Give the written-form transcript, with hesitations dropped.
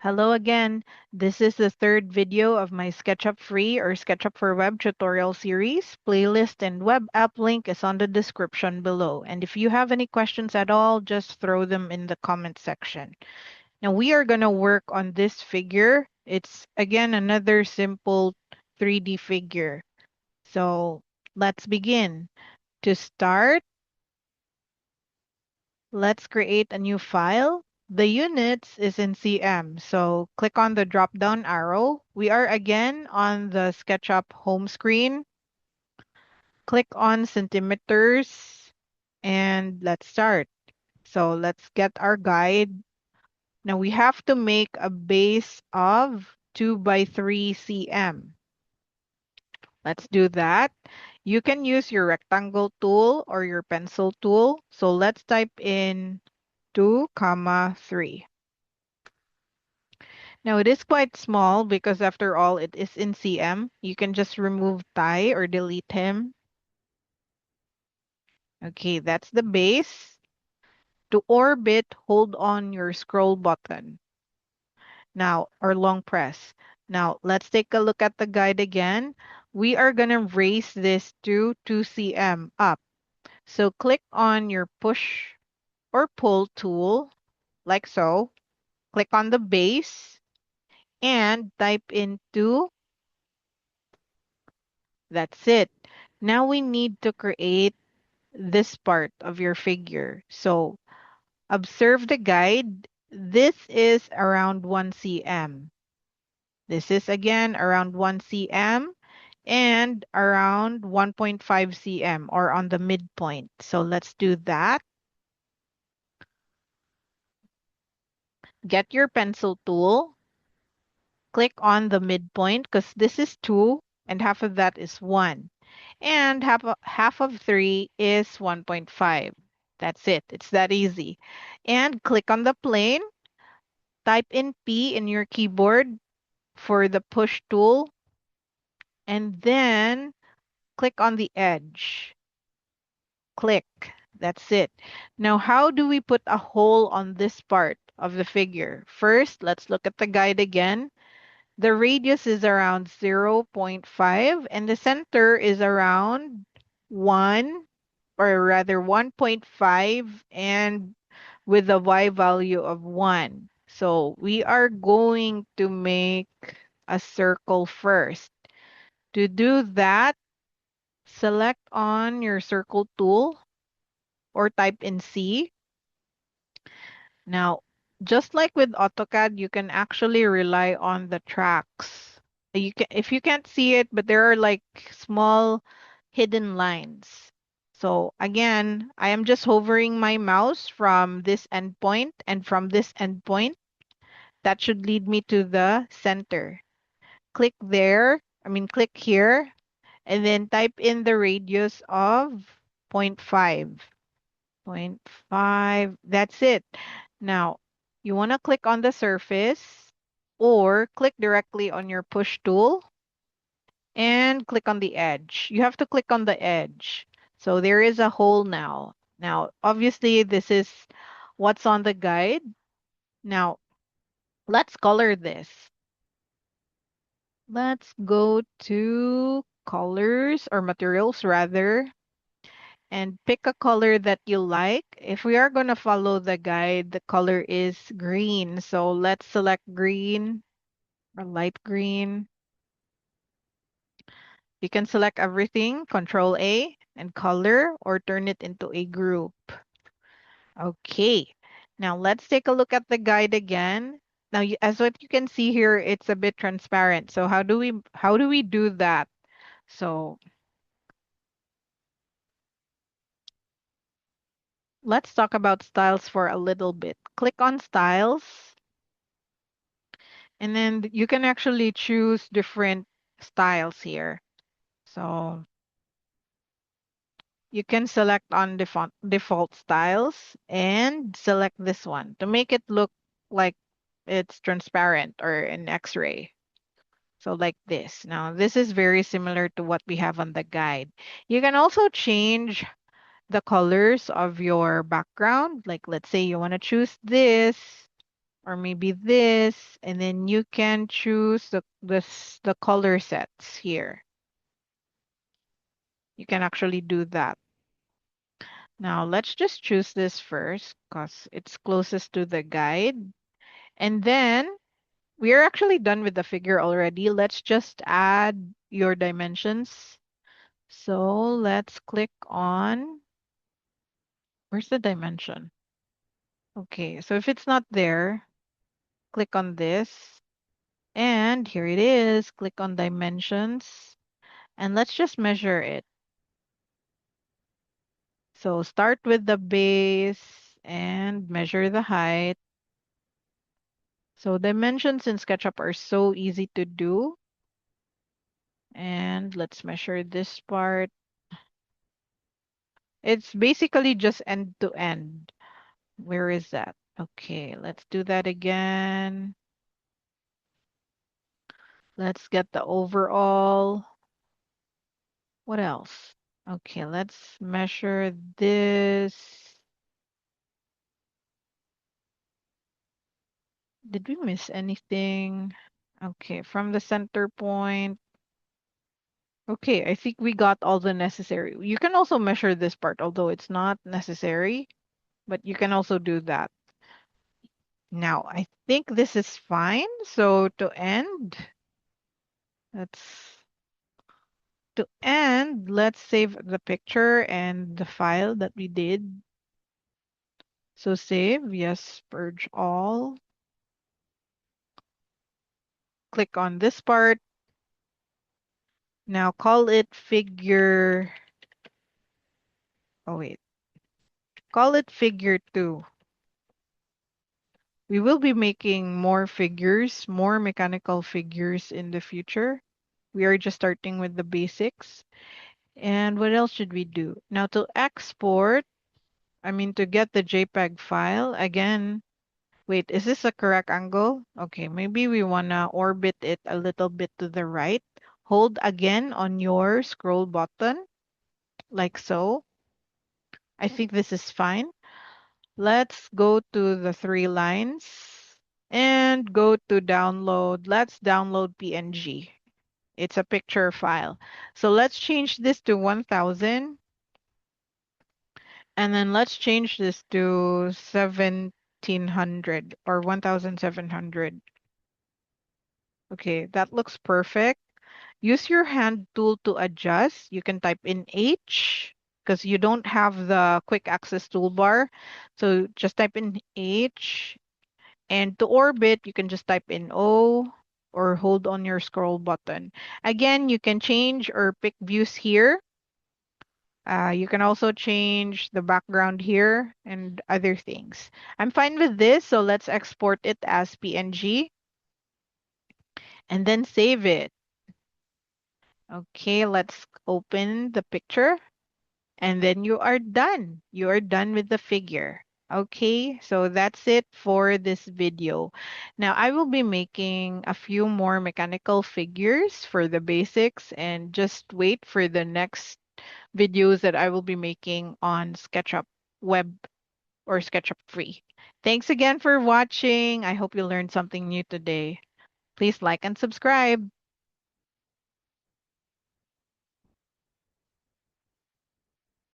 Hello again. This is the third video of my SketchUp Free or SketchUp for Web tutorial series. Playlist and web app link is on the description below. And if you have any questions at all, just throw them in the comment section. Now we are going to work on this figure. It's again another simple 3D figure. So let's begin. To start, let's create a new file. The units is in cm, so click on the drop-down arrow. We are again on the SketchUp home screen. Click on centimeters, and let's start. So let's get our guide. Now we have to make a base of 2 by 3 cm. Let's do that. You can use your rectangle tool or your pencil tool. So let's type in 2, 3. Now it is quite small because after all it is in cm. You can just remove tie or delete him. Okay, that's the base. To orbit, hold on your scroll button. Now, or long press. Now, let's take a look at the guide again. We are going to raise this to 2 cm up. So click on your push or pull tool, like so. Click on the base and type in 2. That's it. Now we need to create this part of your figure. So observe the guide. This is around 1 cm. This is again around 1 cm and around 1.5 cm or on the midpoint. So let's do that. Get your pencil tool. Click on the midpoint because this is 2 and half of that is 1. And half of 3 is 1.5. That's it. It's that easy. And click on the plane. Type in P in your keyboard for the push tool. And then click on the edge. Click. That's it. Now, how do we put a hole on this part of the figure? First, let's look at the guide again. The radius is around 0.5 and the center is around 1 or rather 1.5 and with a y value of 1. So we are going to make a circle first. To do that, select on your circle tool or type in C. Now, just like with AutoCAD, you can actually rely on the tracks. You can, if you can't see it, but there are like small hidden lines. So again, I am just hovering my mouse from this endpoint and from this endpoint. That should lead me to the center. Click there, click here, and then type in the radius of 0.5. 0.5, that's it. Now, you want to click on the surface or click directly on your push tool and click on the edge. You have to click on the edge. So there is a hole now. Now, obviously, this is what's on the guide. Now, let's color this. Let's go to colors or materials rather and pick a color that you like. If we are going to follow the guide, the color is green. So let's select green or light green. You can select everything, Control A, and color, or turn it into a group. Okay, now let's take a look at the guide again. Now, as what you can see here, it's a bit transparent. So how do we do that? So let's talk about styles for a little bit. Click on styles, and then you can actually choose different styles here. So you can select on default styles and select this one to make it look like it's transparent or an X-ray. So like this. Now, this is very similar to what we have on the guide. You can also change the colors of your background. Like, let's say you want to choose this. or maybe this, and then you can choose the color sets here. You can actually do that. Now let's just choose this first because it's closest to the guide. And then we are actually done with the figure already. Let's just add your dimensions. So let's click on, where's the dimension? Okay, so if it's not there, click on this. And here it is. Click on dimensions. And let's just measure it. So start with the base and measure the height. So dimensions in SketchUp are so easy to do. And let's measure this part. It's basically just end to end. Where is that? Okay, let's do that again. Let's get the overall. What else? Okay, let's measure this. Did we miss anything? Okay, from the center point. Okay, I think we got all the necessary. You can also measure this part, although it's not necessary, but you can also do that. Now, I think this is fine. So let's let's save the picture and the file that we did. So save, yes, purge all. Click on this part. Now call it figure, oh wait, call it figure 2. We will be making more figures, more mechanical figures in the future. We are just starting with the basics. And what else should we do? Now to export, to get the JPEG file, again, wait, is this a correct angle? Okay, maybe we wanna orbit it a little bit to the right. Hold again on your scroll button, like so. I think this is fine. Let's go to the 3 lines and go to download. Let's download PNG. It's a picture file. So let's change this to 1000. And then let's change this to 1700 or 1700. Okay, that looks perfect. Use your hand tool to adjust. You can type in H because you don't have the quick access toolbar. So just type in H. And to orbit, you can just type in O or hold on your scroll button. Again, you can change or pick views here. You can also change the background here and other things. I'm fine with this, so let's export it as PNG and then save it. Okay, let's open the picture and then you are done. You are done with the figure. Okay, so that's it for this video. Now I will be making a few more mechanical figures for the basics and just wait for the next videos that I will be making on SketchUp Web or SketchUp Free. Thanks again for watching. I hope you learned something new today. Please like and subscribe.